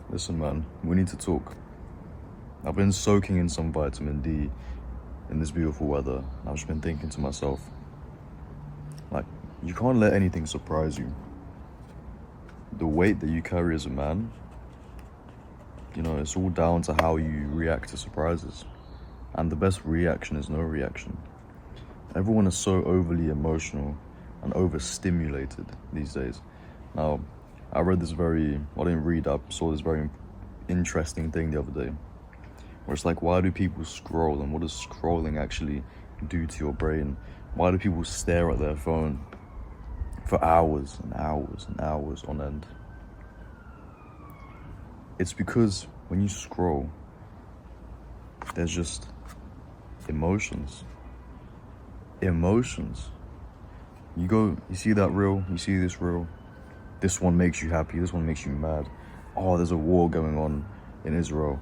Listen, man, we need to talk. I've been soaking in some vitamin D in this beautiful weather. I've just been thinking to myself, like, you can't let anything surprise you. The weight that you carry as a man, it's all down to how you react to surprises. And the best reaction is no reaction. Everyone is so overly emotional and overstimulated these days. Now, I read this I saw this very interesting thing the other day, where it's like, why do people scroll, and what does scrolling actually do to your brain? Why do people stare at their phone for hours and hours and hours on end? It's because when you scroll, there's just emotions. You see that reel, you see this reel, this one makes you happy, this one makes you mad. Oh, there's a war going on in Israel.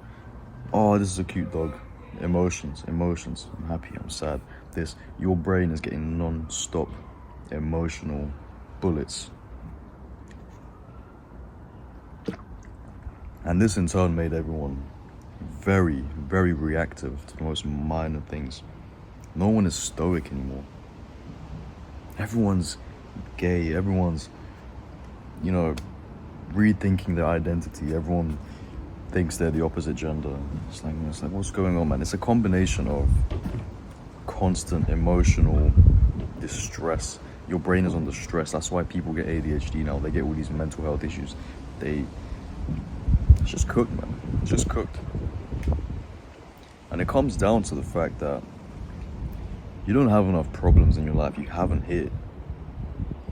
Oh, this is a cute dog. Emotions. I'm happy, I'm sad. Your brain is getting non-stop emotional bullets. And this in turn made everyone very, very reactive to the most minor things. No one is stoic anymore. Everyone's gay, everyone's, rethinking their identity. Everyone thinks they're the opposite gender. It's like what's going on, man? It's a combination of constant emotional distress. Your brain is under stress. That's why people get ADHD now. They get all these mental health issues. It's just cooked, man. It's just cooked. And it comes down to the fact that you don't have enough problems in your life. You haven't hit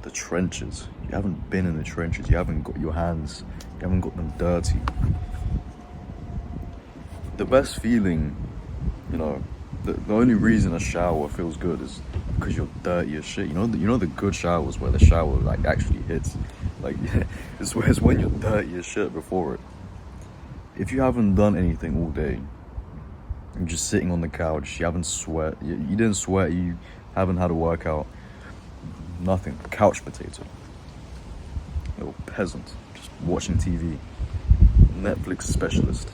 the trenches. You haven't been in the trenches. You haven't got your hands, you haven't got them dirty. The best feeling, the only reason a shower feels good is because you're dirty as shit. You know the good showers where the shower actually hits. It's when you're dirty as shit before it. If you haven't done anything all day, you're just sitting on the couch, you haven't sweat, you didn't sweat, you haven't had a workout, nothing, couch potato. Little peasant, just watching TV. Netflix specialist.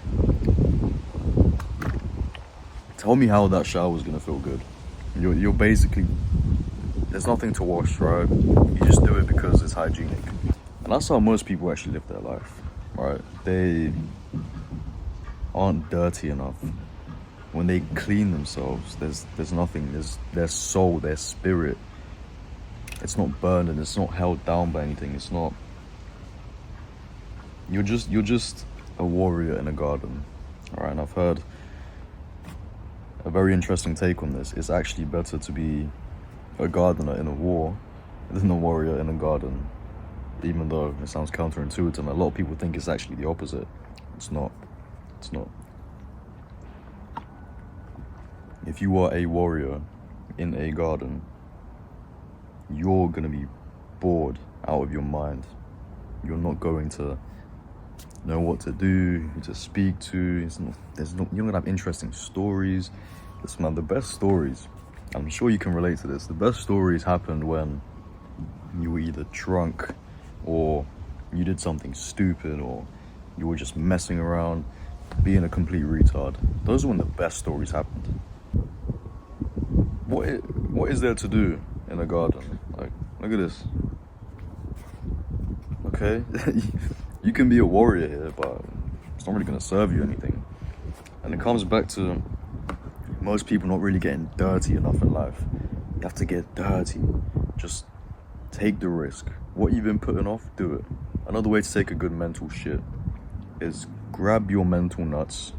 Tell me how that shower is gonna feel good. You're basically, there's nothing to wash, right? You just do it because it's hygienic. And that's how most people actually live their life, right? They aren't dirty enough. When they clean themselves, there's nothing, there's their soul, their spirit. It's not burned and it's not held down by anything. It's not, you're just a warrior in a garden. All right, and I've heard a very interesting take on this. It's actually better to be a gardener in a war than a warrior in a garden, even though it sounds counterintuitive. A lot of people think it's actually the opposite. It's not. If you are a warrior in a garden, you're gonna be bored out of your mind. You're not going to know what to do, who to speak to. You're not gonna have interesting stories. Listen, man, the best stories, I'm sure you can relate to this, the best stories happened when you were either drunk or you did something stupid or you were just messing around, being a complete retard. Those are when the best stories happened. What is there to do in a garden? Look at this. Okay? You can be a warrior here, but it's not really gonna serve you anything. And it comes back to most people not really getting dirty enough in life. You have to get dirty. Just take the risk. What you've been putting off, do it. Another way to take a good mental shit is grab your mental nuts,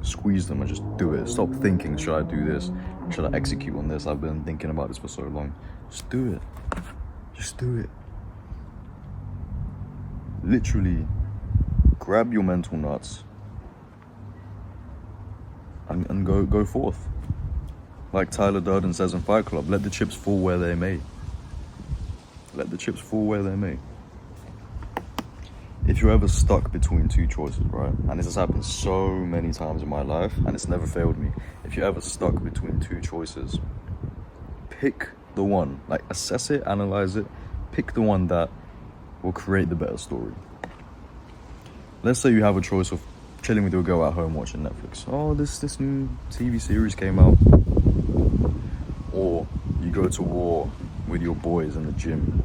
squeeze them and just do it. Stop thinking, should I do this? Should I execute on this? I've been thinking about this for so long. Just do it. Just do it. Literally, grab your mental nuts and go forth. Like Tyler Durden says in Fight Club, let the chips fall where they may. Let the chips fall where they may. If you're ever stuck between two choices, right? And this has happened so many times in my life and it's never failed me. If you're ever stuck between two choices, pick the one, assess it, analyze it, pick the one that will create the better story. let's say you have a choice of chilling with your girl at home watching Netflix. Oh, this new TV series came out. Or you go to war with your boys in the gym.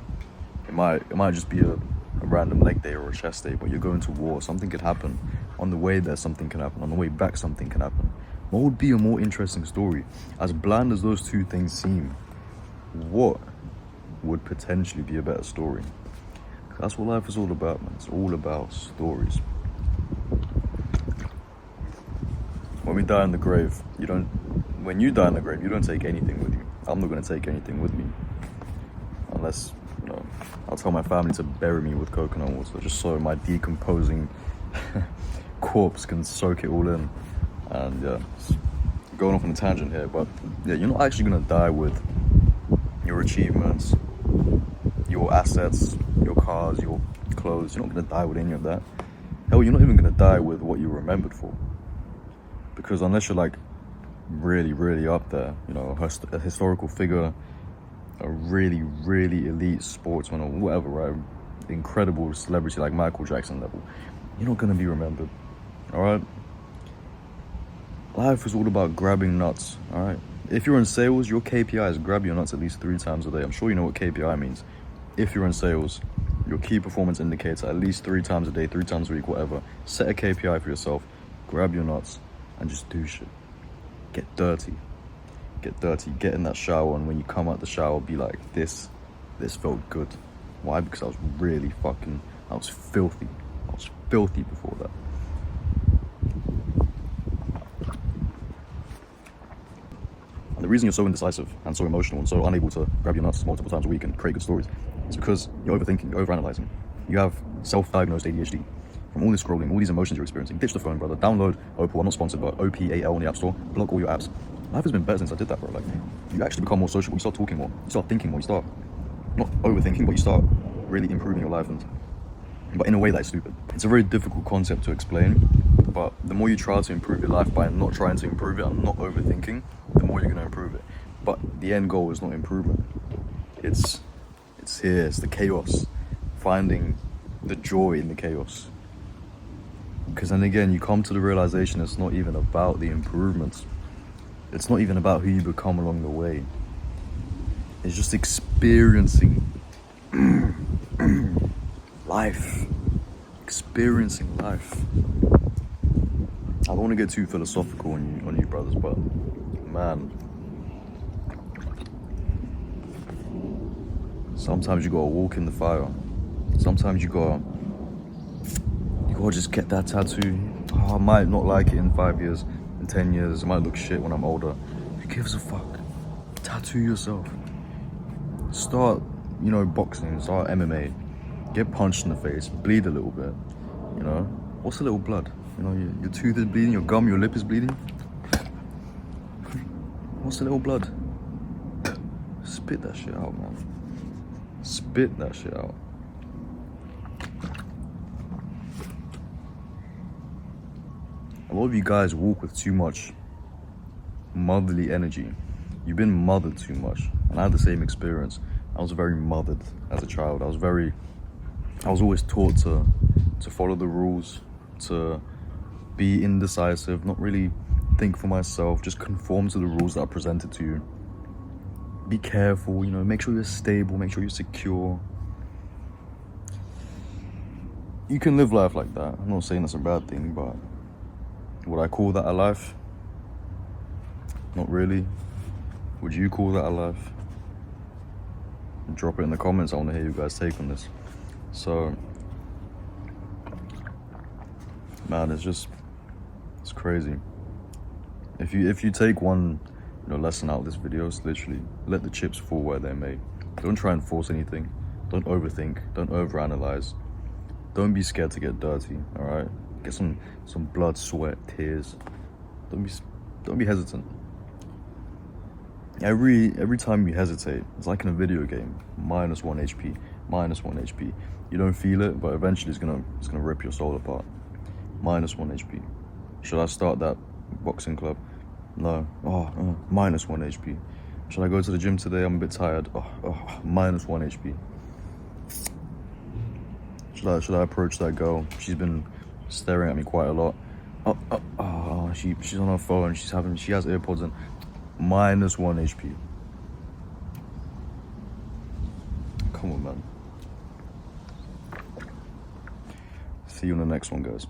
It might just be a random leg day or a chest day, but you're going to war. Something could happen. On the way there, something can happen. On the way back, something can happen. What would be a more interesting story? As bland as those two things seem, what would potentially be a better story? That's what life is all about, man. It's all about stories. When we die in the grave, when you die in the grave, you don't take anything with you. I'm not going to take anything with me. Unless, I'll tell my family to bury me with coconut water, just so my decomposing corpse can soak it all in. And yeah, going off on a tangent here, but yeah, you're not actually going to die with your achievements, your assets, your cars, your clothes. You're not going to die with any of that. Hell, you're not even going to die with what you're remembered for. Because unless you're like really, really up there, a historical figure, a really, really elite sportsman or whatever, right? Incredible celebrity like Michael Jackson level, you're not going to be remembered, all right? Life is all about grabbing nuts, all right? If you're in sales, your KPI is grab your nuts at least 3 times a day. I'm sure you know what KPI means. If you're in sales, your key performance indicator at least 3 times a day, 3 times a week, whatever. Set a KPI for yourself, grab your nuts, and just do shit. Get dirty. Get in that shower, and when you come out the shower, be like, this felt good. Why? Because I was filthy. I was filthy before that. And the reason you're so indecisive and so emotional and so unable to grab your nuts multiple times a week and create good stories is because you're overthinking, you're overanalyzing. You have self-diagnosed ADHD. From all this scrolling, all these emotions you're experiencing, ditch the phone, brother. Download Opal. I'm not sponsored, but OPAL on the App Store. Block all your apps. Life has been better since I did that, bro. Like, you actually become more sociable. You start talking more. You start thinking more. You start not overthinking, but you start really improving your life, but in a way that's stupid. It's a very difficult concept to explain, but the more you try to improve your life by not trying to improve it and not overthinking, the more you're going to improve it. But the end goal is not improvement. It's here. It's the chaos. Finding the joy in the chaos. Because then again, you come to the realization it's not even about the improvements. It's not even about who you become along the way. It's just experiencing life. Experiencing life. I don't want to get too philosophical on you brothers, but man, sometimes you gotta walk in the fire. Sometimes you gotta just get that tattoo. I might not like it in 5 years, in 10 years. It might look shit when I'm older. Who gives a fuck? Tattoo yourself. Start, boxing. Start MMA. Get punched in the face. Bleed a little bit. What's a little blood? Your tooth is bleeding. Your gum, your lip is bleeding. What's a little blood? Spit that shit out, man. Spit that shit out. A lot of you guys walk with too much motherly energy. You've been mothered too much. And I had the same experience. I was very mothered as a child. I was always taught to follow the rules, to be indecisive, not really think for myself, just conform to the rules that are presented to you. Be careful, make sure you're stable, make sure you're secure. You can live life like that. I'm not saying that's a bad thing, but would I call that a life? Not really. Would you call that a life? Drop it in the comments. I want to hear you guys' take on this. So, man, it's crazy. If you take one lesson out of this video, it's literally let the chips fall where they may. Don't try and force anything. Don't overthink. Don't overanalyze. Don't be scared to get dirty. All right. Get some blood, sweat, tears. Don't be hesitant. Every time you hesitate, it's like in a video game. -1 HP, -1 HP. You don't feel it, but eventually it's gonna rip your soul apart. -1 HP. Should I start that boxing club? No. -1 HP. Should I go to the gym today? I'm a bit tired. -1 HP. Should I approach that girl? She's been staring at me quite a lot. She's on her phone. She has AirPods in. -1 HP. Come on, man. See you on the next one, guys.